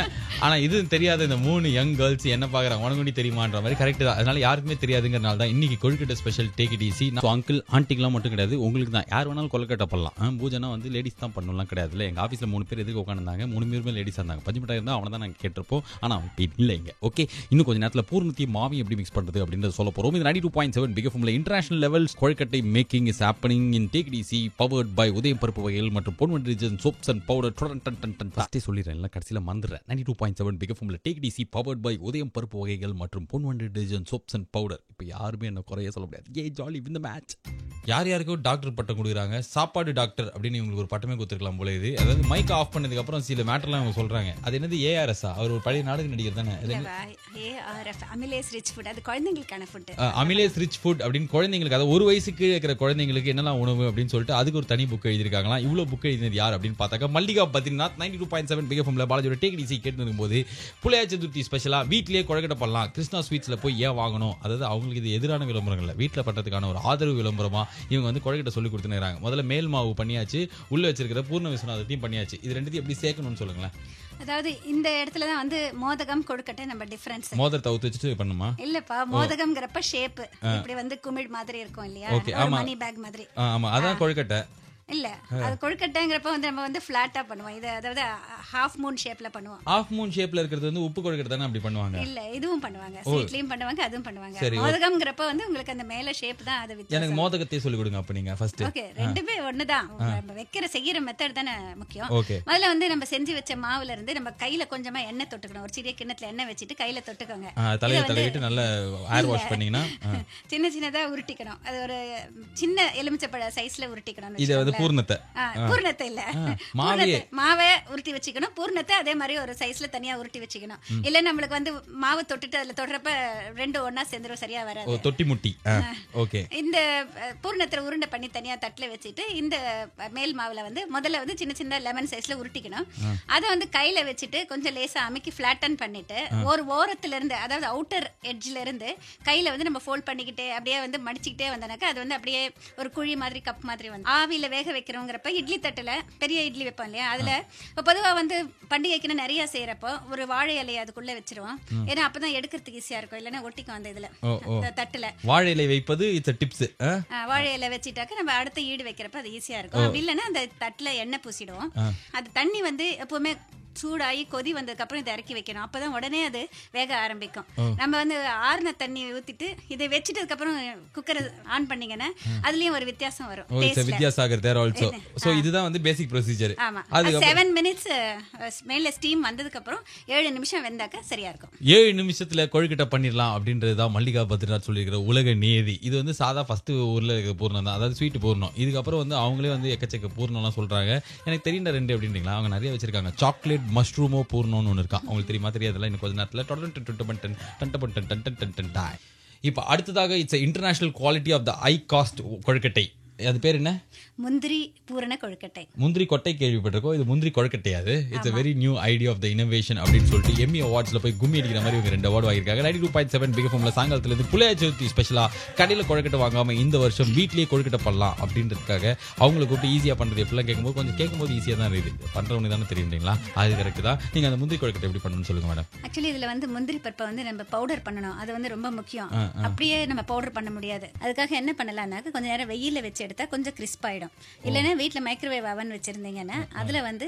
ஆனா இது தெரியாத இந்த 3 யங் கேர்ள்ஸ் என்ன பாக்குறாங்க, உனக்கு தெரியுமான்ற மாதிரி கரெக்ட் தான். அதனால யாருக்குமே தெரியாதுங்கிறனால தான் இன்னைக்கு kozhukattai special take it easy. Uncle ஆண்டிக்கெல்லாம் மட்டும் கிடையாது, உங்களுக்கு தான் யார் வேணாலும் கொழுக்கட்டை பண்ணலாம். பூஜைனா வந்து லேடிஸ் தான் பண்ணலாம் கிடையாது. இல்ல எங்க ஆபீஸ்ல 3 பேர் எதுக்கு உட்காந்துருந்தாங்க, 3 பேருமே லேடிஸ் இருந்தாங்க. பஞ்சு மிட்டாய் இருந்தா அவனை தான் நாங்க கேட்டிருப்போம். ஆனா இல்ல இங்க. ஓகே, இன்னும் கொஞ்ச நேரத்துல பூர்ணத்தையும் மாவையும் எப்படி மிக்ஸ் பண்றது அப்படின்றத சொல்ல போறோம். இது 92.7 பிக் எஃப்எம்ல இன்டர்நேஷனல் லெவல்ஸ் கொழுக்கட்டை making is happening in take it easy, powered by உதயம் பருப்பு வகைகள் மற்றும் Ponvandi detergent soaps and powder. ஃபர்ஸ்டே சொல்லிடுறேன், இல்ல கடைசியில மறந்துடுறேன். 92.7 பிக் எஃப்எம்ல take it easy, powered by உதயம் பருப்பு வகைகள் மற்றும் Ponvandi detergent soaps and powder. இப்போ யாருமே என்ன குறைய சொல்ல முடியாது. ஏ ஜாலி வின் தி மேட்ச். யார் யாருக்கும் டாக்டர் பட்டம் கொடுக்குறாங்க, சாப்பாடு டாக்டர் அப்படின்னு இவங்களுக்கு ஒரு பட்டமே கொடுத்துருக்கலாம் போல. இது அதாவது மைக் ஆஃப் பண்ணதுக்கு அப்புறம் சில மேட்டர்லாம் அவங்க சொல்றாங்க. அது என்னது ஏஆர்எஸ்ஆ? அவர் ஒரு பழைய நாடக நடிகர் தானே. ஏஆர்எஃப் அமிலேஸ் ரிச் ஃபுட், அது குழந்தைங்களுக்கான ஃபுட். அமிலேஸ் ரிச் ஃபுட் அப்படின்னு குழந்தைங்களுக்கு, அதாவது ஒரு வயசுக்கு இருக்கிற குழந்தைங்களுக்கு என்னெல்லாம் உணவு அப்படின்னு சொல்லிட்டு அதுக்கு ஒரு தனி புக் எழுதிருக்காங்களாம். இவ்வளவு புக் எழுதினது யார் அப்படின்னு பார்த்தாக்கா மல்லிகா பத்ரிநாத் 92.7 பிக் எஃப்எம்ல பாலாஜியோட டேக் இட் ஈஸி கேட்டு இருக்கும்போது புலையார் சதுர்த்தி ஸ்பெஷலா வீட்லயே கொழுக்கட்டை பண்ணலாம், கிருஷ்ணா ஸ்வீட்ஸ்ல போய் ஏன் வாங்கணும், அதாவது அவங்களுக்கு இது எதிரான விளம்பரங்கள், வீட்டில் பண்றதுக்கான ஒரு ஆதரவு விளம்பரமா இவங்க வந்து கொழுக்கட்டை சொல்லி கொடுத்துருக்காங்க. முதல்ல மேல் மாவு பண்ணியாச்சு, உள்ள வச்சிருக்கிற பூர்ண விஸ்வநாதத்தையும் பண்ணியாச்சு. இது ரெண்டுத்தையும் எப்படி சேர்க்கணும்னு சொல்லுங்களேன். அதாவது இந்த இடத்துல தான் வந்து மோதகம் கொழுக்கட்டை நம்ம டிஃபரன்ஸ். மோதிரத்தை ஊத்தி வச்சுட்டு பண்ணுமா? இல்லப்பா, மோதகம்ங்கறப்ப ஷேப் இப்படி வந்து குமிழ் மாதிரி இருக்கும் இல்லையா, மணி பேக் மாதிரி. ஆமா, அதான் கொழுக்கட்டை. இல்ல, அது கொழுக்கட்டைங்கிறப்ப வந்து நம்ம வந்து ஃபிளாட்டா பண்ணுவோம். இது அதாவது ஹாஃப் மூன் ஷேப்ல பண்ணுவோம். ஹாஃப் மூன் ஷேப்ல இருக்கிறது வந்து உப்பு கொழுக்கட்டை தானே அப்படி பண்ணுவாங்க? இல்ல, இதுவும் பண்ணுவாங்க, ஸ்வீட்லயும் பண்ணுவாங்க, அதுவும் பண்ணுவாங்க. மோதகம்ங்கறப்ப வந்து உங்களுக்கு அந்த மேல ஷேப் தான் அது வித்தியாசம். எனக்கு மோதகத்தை சொல்லி கொடுங்க அப்ப நீங்க ஃபர்ஸ்ட். ஓகே, ரெண்டுமே ஒண்ணுதான். நம்ம வைக்கிற செய்யற மெத்தட் தானே முக்கியம். முதல்ல வந்து நம்ம செஞ்சு வச்ச மாவுல இருந்து நம்ம கையில கொஞ்சமா எண்ணெய் தொட்டுக்கணும். ஒரு சிறிய கிண்ணத்துல எண்ணெய் வச்சிட்டு கையில தொட்டுக்கோங்க. தலையை தடவிட்டு நல்லா ஏர் வாஷ் பண்ணீங்கன்னா சின்ன சின்னதா உருட்டிக்கணும். அது ஒரு சின்ன எலுமிச்சப்பழ சைஸ்ல உருட்டிக்கணும். இது வந்து பூர்ணத்தை இல்ல, மாவை உருட்டி வச்சுக்கணும். பூர்ணத்தை அதே மாதிரி ஒரு சைஸ்ல தனியா உருட்டி வச்சுக்கணும். இல்ல நம்மளுக்கு வந்து மாவு தொட்டுட்டு அதுல தொடரப்ப ரெண்டு ஒன்னா சேர்ந்துரும், சரியா வராது. தொட்டி முட்டி. ஓகே, இந்த பூர்ணத்தை உருண்டை பண்ணி தனியா தட்டுல வச்சுட்டு இந்த மேல் மாவுல வந்து முதல்ல வந்து சின்ன சின்ன லெமன் சைஸ்ல உருட்டிக்கணும். அதை வந்து கையில வச்சுட்டு கொஞ்சம் லேசா அமுக்கி ஃபிளாட்டன் பண்ணிட்டு ஒரு ஓரத்துல இருந்து, அதாவது அவுட்டர் எட்ஜ்ல இருந்து கையில வந்து நம்ம ஃபோல்ட் பண்ணிக்கிட்டே அப்படியே வந்து மடிச்சுக்கிட்டே வந்தனாக்கா அது வந்து அப்படியே ஒரு குழி மாதிரி கப் மாதிரி வந்து ஆவியில வேக வைக்கிறோங்கிறப்ப இட்லி தட்டுல பெரிய இட்லி வைப்போம் இல்லையா, அதுல பொதுவா வந்து பண்டிகைக்குன்னு நிறைய செய்யறப்போ ஒரு வாழை இலையை அதுக்குள்ள வச்சிருவோம். ஏன்னா அப்பதான் எடுக்கிறதுக்கு ஈஸியா இருக்கும், இல்லைன்னா ஒட்டிக்கும் அந்த இதுல தட்டுல. வாழை இலை வைப்பது இட்ஸ் a டிப்ஸ். வாழை இலை வச்சிட்டாக்க நம்ம அடுத்த ஈடு வைக்கிறப்ப அது ஈஸியா இருக்கும். அப்படி இல்லைன்னா அந்த தட்டுல எண்ணெய் பூசிடுவோம். அது தண்ணி வந்து எப்பவுமே சூடாகி கொதி வந்ததுக்கு அப்புறம் இதை இறக்கி வைக்கணும். அப்பதான் உடனே அது வேக ஆரம்பிக்கும். நம்ம வந்து ஆறுன தண்ணி ஊத்திட்டு இதை வச்சிட்டதுக்கு அப்புறம் குக்கரை ஆன் பண்ணீங்கன்னா அதுலயும் ஒரு வித்தியாசம் வரும். இதுதான் வந்து பேசிக் ப்ரொசீஜர். ஆமா, 7 மினிட்ஸ் மேல ஸ்டீம் வந்ததுக்கு அப்புறம் 7 நிமிஷம் வெந்தாக்க சரியா இருக்கும். 7 நிமிஷத்துல கொழுக்கட்டை பண்ணிடலாம் அப்படின்றதுதான் மல்லிகா பத்ரிநாத் சொல்லியிருக்கிற உலக நியதி. இது வந்து சாதா ஃபர்ஸ்ட் ஊர்ல இருக்க பூர்ணம் தான், அதாவது ஸ்வீட் பூர்ணம். இதுக்கப்புறம் வந்து அவங்களே வந்து எக்கச்சக்க பூர்ணம்லாம் சொல்றாங்க. எனக்கு தெரிந்த 2 அப்படின்றீங்களா, அவங்க நிறைய வச்சிருக்காங்க. சாக்லேட் மஷ்ரூமோ பூர்ணம்னு ஒன்று இருக்கா, உங்களுக்கு தெரியுமா தெரியாதுல? இன்னும் கொஞ்ச நேரத்தில் இப்போ அடுத்ததாக it's international quality of the high cost kozhukattai. அது பேர் என்ன? முந்திரி பூரண கொழுக்கட்டை. முந்திரி கொட்டை கேள்விப்பட்டிருக்கோம், இது முந்திரி கொழுக்கட்டை. அது it's a very new idea of the innovation அப்படின்னு சொல்லிட்டு எம்மி அவார்ட்ஸ்ல போய் கும்மி அடிக்கிற மாதிரி இவங்க 2 அவார்டு வாங்கியிருக்காங்க. 92.7 பிக் எஃப்எம்ல சாயங்காலத்துல இருந்து புலையார் சதுர்த்தி ஸ்பெஷலா கடையில கொழுக்கட்டை வாங்காம இந்த வருஷம் வீட்லயே கொழுக்கட்டை பண்ணலாம் அப்படின்றதுக்காக அவங்களை கூப்பிட்டு ஈஸியா பண்றது எப்படிலாம் கேட்கும்போது ஈஸியா தான் இருக்குது. பண்றவங்க தானே தெரியுங்களா? அது கரெக்ட் தான். நீங்க அந்த முந்திரி கொழுக்கட்டை எப்படி பண்ணணும்னு சொல்லுங்க மேடம். ஆக்சுவலி இதுல வந்து முந்திரி பருப்பை வந்து நம்ம பவுடர் பண்ணணும். அது வந்து ரொம்ப முக்கியம். அப்படியே நம்ம பவுடர் பண்ண முடியாது. அதுக்காக என்ன பண்ணலாம்னாக்க கொஞ்ச நேரம் வெயில வச்சு எடுத்தா கொஞ்சம் கிறிஸ்ப் ஆயிடும். இல்லைன்னா வீட்டில் மைக்ரோவேவ் அவன் வச்சிருந்தீங்கன்னா அதுல வந்து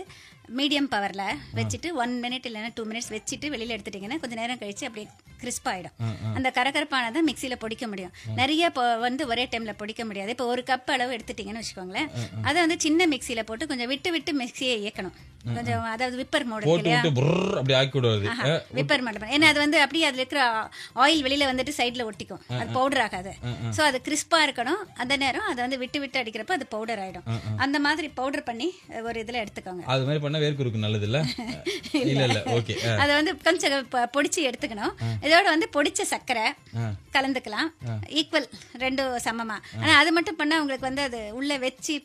மீடியம் பவர்ல வச்சுட்டு 1 மினிட் இல்லைன்னா 2 மினிட்ஸ் வச்சுட்டு வெளியில எடுத்துட்டீங்கன்னா கொஞ்சம் நேரம் கழிச்சு அப்படியே கிறிஸ்ப் ஆயிடும். அந்த கரகரப்பானதை மிக்சியில பொடிக்க முடியும். நிறைய வந்து ஒரே டைம்ல பொடிக்க முடியாது. இப்போ 1 கப் அளவு எடுத்துட்டீங்கன்னு வச்சுக்கோங்களேன், அதை வந்து சின்ன மிக்சியில போட்டு கொஞ்சம் விட்டு விட்டு மிக்சியை இயக்கணும். கொஞ்சம் அதாவது விப்பர் மோட் இல்லையா, விப்பர் மோட். ஏன்னா அது வந்து அப்படியே அதுல இருக்கிற ஆயில் வெளியில வந்துட்டு சைட்ல ஒட்டிக்கும், அது பவுடர் ஆகாது. சோ அது கிறிஸ்பா இருக்கணும். அந்த நேரம் அதை வந்து விட்டு விட்டு அடிக்கிறப்ப அது பவுடர் ஆயிடும். அந்த மாதிரி பவுடர் பண்ணி ஒரு இதுல எடுத்துக்கோங்க. அது மாதிரி பண்ணா வேர்க்குருக்கு நல்லது இல்ல? இல்ல இல்ல, ஓகே. அத வந்து கொஞ்சம் பொடிச்சு எடுத்துக்கணும். இதோட வந்து பொடிச்ச சர்க்கரை கலந்துக்கலாம், ஈக்குவல் 2 சமமா. ஆனா அது மட்டும் பண்ணா உங்களுக்கு வந்து அது உள்ள வச்சு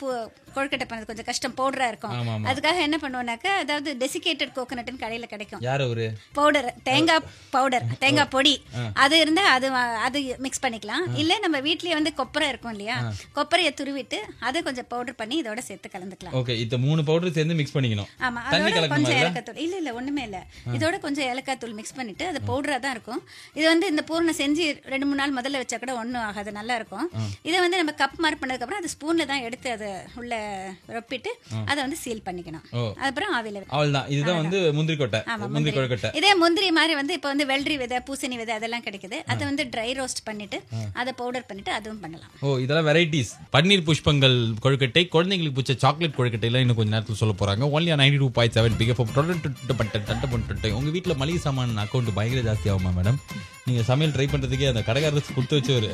கொழுக்கட்டை பண்ணது கொஞ்சம் கஷ்டம், பவுடரா இருக்கும். அதுக்காக என்ன பண்ணுவோம்னாக்க, அதாவது டெசிகேட்டட் கோகனட்னு கடையில கிடைக்கும் பவுடர், தேங்காய் பவுடர், தேங்காய் பொடி. அது இருந்தா அது மிக்ஸ் பண்ணிக்கலாம். இல்ல நம்ம வீட்லயே வந்து கொப்பரை இருக்கும் இல்லையா, கொப்பரையை துருவிட்டு அதை கொஞ்சம் பவுடர் பண்ணி இதோட சேர்த்து கலந்துக்கலாம். ஓகே, இந்த 3 பவுடர் சேர்ந்து மிக்ஸ் பண்ணிக்கணும். ஆமா, அதோட கொஞ்சம் ஏலக்காய் தூள். இல்ல ஒண்ணுமே இல்ல, இதோட கொஞ்சம் ஏலக்காய் தூள் மிக்ஸ் பண்ணிட்டு அது பவுடரா தான் இருக்கும். இது வந்து இந்த பூர்ணம் செஞ்சு 2-3 நாள் முதல்ல வச்சா கூட ஒண்ணும் ஆகாது, நல்லா இருக்கும். இதை வந்து நம்ம கப் மார்க் பண்ணதுக்கு அப்புறம் அது ஸ்பூன்ல தான் எடுத்து அது உள்ள ரொப்பிட்டு அதை வந்து சீல் பண்ணிக்கணும். அப்புறம் ஆவில அவ்வளவுதான். இதுதான் வந்து முந்திரி கொட்டை, முந்திரி கொழுக்கட்டை. இதே முந்திரி மாதிரி வந்து இப்போ வந்து வெள்ளரி விதை, பூசணி விதை அதெல்லாம் கிடைக்குது. அதை வந்து ட்ரை ரோஸ்ட் பண்ணிட்டு அதை பவுடர் பண்ணிட்டு அதுவும் பண்ணலாம். இதெல்லாம் வெரைட்டிஸ். பன்னீர் புஷ்பங்கள் கொழுக்கட்டை, குழந்தைங்களுக்கு பிடிச்ச சாக்லேட் கொழுக்கட்டை எல்லாம் இன்னும் கொஞ்ச நேரத்தில் சொல்ல போறாங்க. Only 92.7 big. உங்க வீட்டுல மளிகை சாமான் அக்கௌண்ட் பயங்கர ஜாஸ்தி ஆகுமா மேடம்? நீங்க சமையல் ட்ரை பண்றதுக்கே அந்த கடைக்காரர் கொடுத்து வச்சவரு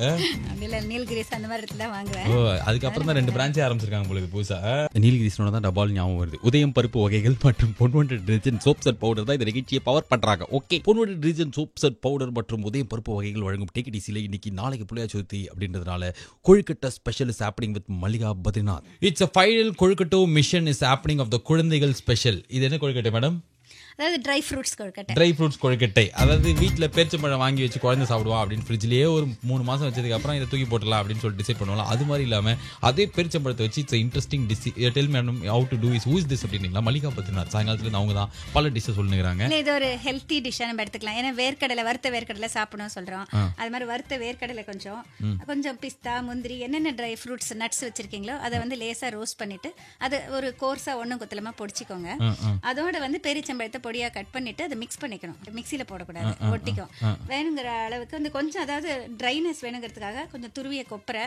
நீலகிரிஸ் அந்த மாதிரி இடத்துல வாங்குவேன். அதுக்கப்புறம் தான் 2 பிரான்ச்சே ஆரம்பிச்சிருக்காங்க உங்களுக்கு புதுசா. நீலகிரிஸ்னோட தான் டபால் ஞாபகம் வருது. உதயம் பருப்பு வகைகள் மற்றும் Ponvandu detergent soap set powder தான் இந்த நிகழ்ச்சியை பவர் பண்றாங்க. Okay, Ponvandu detergent soap set powder மற்றும் உதயம் பருப்பு வகைகள் வழங்கும் டேக் இட் ஈஸில இன்னைக்கு நாளைக்கு புள்ளியார் சதுர்த்தி அப்படின்றதுனால kozhukattai special is happening with Mallika Badrinath. It's a final kozhukattai mission is happening of the குழந்தைகள் ஸ்பெஷல். இது என்ன கொழுக்கட்டை மேடம்? அதாவது dry fruits kozhukattai. Dry fruits kozhukattai. அதாவது வீட்டில் பேரிச்சம்பழம் வாங்கி வச்சு குழந்தை சாப்பிடுவா அப்படின்னு ஃப்ரிட்ஜ்லேயே ஒரு 3 மாதம் வச்சதுக்கு அப்புறம் இதை தூக்கி போட்டலாம் அப்படின்னு சொல்லிட்டு டிசைட் பண்ணுவோம். அது மாதிரி இல்லாமல் அதே பேரிச்சம்பழத்தை வச்சு it's interesting dish. Tell madam how to do is who is this அப்படின்னா மல்லிகா பத்ரிநாத். சாயங்காலத்துல அவங்க தான் பல டிஷ்ஷை சொல்லுங்கிறாங்க. இது ஒரு ஹெல்த்தி டிஷ்ஷாக நம்ம எடுத்துக்கலாம். ஏன்னா வேர்க்கடலை, வறுத்த வேர்க்கடலை சாப்பிடணும் சொல்றோம். அது மாதிரி வறுத்த வேர்க்கடலை கொஞ்சம் பிஸ்தா, முந்திரி, என்னென்ன ட்ரை ஃப்ரூட்ஸ் நட்ஸ் வச்சிருக்கீங்களோ அதை வந்து லேசா ரோஸ்ட் பண்ணிட்டு அது ஒரு கோர்ஸா ஒன்றும் குத்தலமா பொடிச்சிக்கோங்க. அதோட வந்து பேரிச்சம்பழத்தை பொடியா கட் பண்ணிட்டு அதை மிக்ஸ் பண்ணிக்கணும். மிக்சியில போடக்கூடாது, ஒட்டிக்கும். வேணுங்கிற அளவுக்கு வந்து கொஞ்சம், அதாவது ட்ரைனஸ் வேணுங்கிறதுக்காக கொஞ்சம் துருவிய கொப்பரை,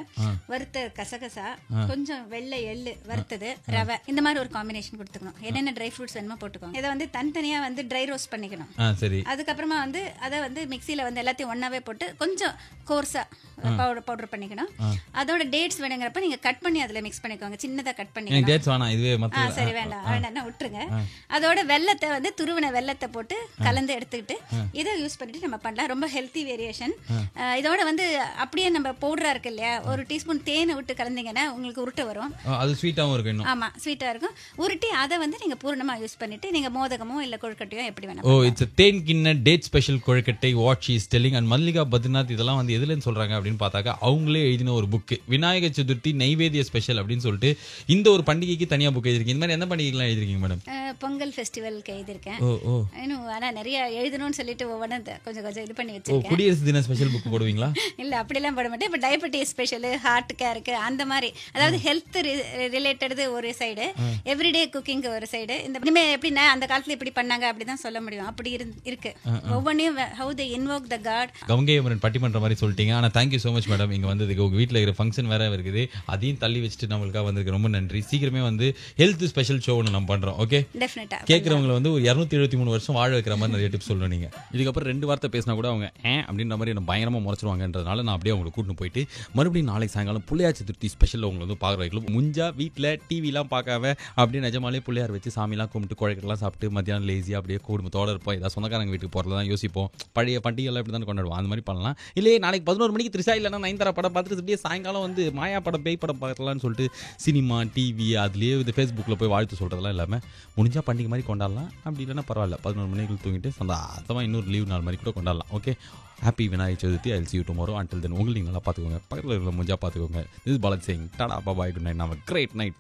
வறுத்த கசகசா, கொஞ்சம் வெள்ளை எள்ளு வறுத்தது, ரவை, இந்த மாதிரி ஒரு காம்பினேஷன் கொடுத்துக்கணும். என்னென்ன ட்ரை ஃப்ரூட்ஸ் வேணுமோ போட்டுக்கோங்க. இதை வந்து தனித்தனியா வந்து ட்ரை ரோஸ்ட் பண்ணிக்கணும். அதுக்கப்புறமா வந்து அதை வந்து மிக்சியில வந்து எல்லாத்தையும் ஒன்னாவே போட்டு கொஞ்சம் கோர்ஸா பவுடர் பண்ணிக்கணும். அதோட டேட்ஸ் வேணுங்கிறப்ப நீங்க கட் பண்ணி அதுல மிக்ஸ் பண்ணிக்கோங்க. சின்னதா கட் பண்ணிக்கணும். சரி, வேண்டாம் விட்டுருங்க. அதோட வெல்லத்தை வந்து துருவின வெல்லத்தை போட்டு கலந்து எடுத்துக்கிட்டு இதை யூஸ் பண்ணிட்டு நம்ம பண்ணலாம். ரொம்ப ஹெல்த்தி வேரியேஷன். இதோட வந்து அப்படியே நம்ம பவுடரா இருக்கு இல்லையா, ஒரு டீஸ்பூன் தேனை விட்டு கலந்தீங்கன்னா உங்களுக்கு உருட்டை வரும். அது ஸ்வீட்டாவும் இருக்கும். ஆமா, ஸ்வீட்டா இருக்கும். உருட்டி அதை வந்து நீங்க பூரணமா யூஸ் பண்ணிட்டு நீங்க மோதகமோ இல்ல கொழுக்கட்டையோ எப்படி வேணா. இட்ஸ் தேன் கிண்ண date special kozhukattai what she is telling. And Mallika Badrinath இதெல்லாம் வந்து எதுலன்னு சொல்றாங்க அப்படின்னு பார்த்தாக்கா அவங்களே எழுதின ஒரு புக் விநாயக சதுர்த்தி நைவேத்திய ஸ்பெஷல் அப்படின்னு சொல்லிட்டு இந்த ஒரு பண்டிகைக்கு தனியா புக் எழுதிருக்கீங்க. இந்த மாதிரி எந்த பண்டிகைலாம் எழுதிருக்கீங்க மேடம்? பொங்கல் ஃபெஸ்டிவலுக்கு எழுதிருக்கேன். இன்னும் ஆனா நிறைய எழுதணும்னு சொல்லிட்டு ஒவ்வொன்றும் கொஞ்சம் இது பண்ணி வச்சிருக்கேன். குடியரசு தின ஸ்பெஷல் புக் போடுவீங்களா? இல்ல, அப்படிலாம் போட மாட்டேன். இப்ப டயபெட்டிஸ் ஸ்பெஷல், ஹார்ட் கேருக்கு, அந்த மாதிரி, அதாவது ஹெல்த் ரிலேட்டட் ஒரு சைடு, எவ்ரிடே குக்கிங் ஒரு சைடு. இந்த இனிமே எப்படின்னா அந்த காலத்துல இப்படி பண்ணாங்க அப்படிதான் சொல்ல முடியும். அப்படி இருக்கு ஒவ்வொன்றையும். how they invoke the god. Ganga Amaran பட்டிமன்ற மாதிரி சொல்லிட்டீங்க. ஆனா தேங்க்யூ சோ மச் மேடம் இங்க வந்ததுக்கு. உங்க வீட்டுல இருக்கிற ஃபங்க்ஷன் வேற இருக்குது, அதையும் தள்ளி வச்சுட்டு நம்மளுக்காக வந்திருக்கு. ரொம்ப நன்றி. சீக்கிரமே வந்து ஹெல்த் ஸ்பெஷல் ஷோ ஒன்று நம்ம பண்றோம். ஓகே, டெஃபினட்டா கேட்கறவங்களை வந்து ஒரு 273 வருஷம் வாழ வைக்கிற மாதிரி நிறைய டிப்ஸ் சொல்லணும். நீங்க இதுக்கப்புறம் 2 வார்த்தை பேசினா கூட அவங்க அப்படின்ற மாதிரி என்ன பயங்கரமா முறைச்சிருவாங்கன்றதுனால நான் அப்படியே அவங்களை கூட்டிட்டு போயிட்டு மறுபடியும் நாளைக்கு சாயங்காலம் புள்ளியார் சதுர்த்தி ஸ்பெஷல் உங்களை வந்து பார்க்குற வைக்கலாம். முஞ்சா வீட்டில் டிவிலாம் பார்க்காம அப்படியே நிஜமாலே புள்ளியார் வச்சு சாமிலாம் கும்பிட்டு குழைக்கெல்லாம் சாப்பிட்டு மத்தியானம் லேசியாக அப்படியே குடும்பத்தோட இருப்போம். ஏதாவது சொந்தக்காரங்க வீட்டுக்கு போகிறத தான் யோசிப்போம். பழைய பண்டிகைலாம் இப்படி தான் கொண்டாடுவோம். அந்த மாதிரி பண்ணலாம். இல்லையே நாளைக்கு 11 மணிக்கு த்ரிஷா இல்லைன்னா நயன்தாரா படம் பார்த்துட்டு அப்படியே சாயங்காலம் வந்து மாயா படம், பேய் படம் பார்க்கலாம்னு சொல்லிட்டு சினிமா, டிவி அதுலேயே இது ஃபேஸ்புக்கில் போய் வாழ்த்து சொல்கிறதெல்லாம் இல்லாமல் முடிஞ்சா பண்டிகை மாதிரி கொண்டாடலாம். அப்படி இல்லைன்னா பரவாயில்ல, 11 மணிக்கு தூங்கிட்டு சந்தோஷமாக இன்னொரு லீவ் நாள் மாதிரி கூட கொண்டாடலாம். Okay, happy Vinayagar Chaturthi. I C you tomorrow. Until then உங்களை நீங்கள் நல்லா பார்த்துக்கோங்க. பக்கத்தில் இருக்கிற முடிஞ்சா பார்த்துக்கோங்க. This Balaji Singh. Tata bye, good night. நம்ம கிரேட் நைட்.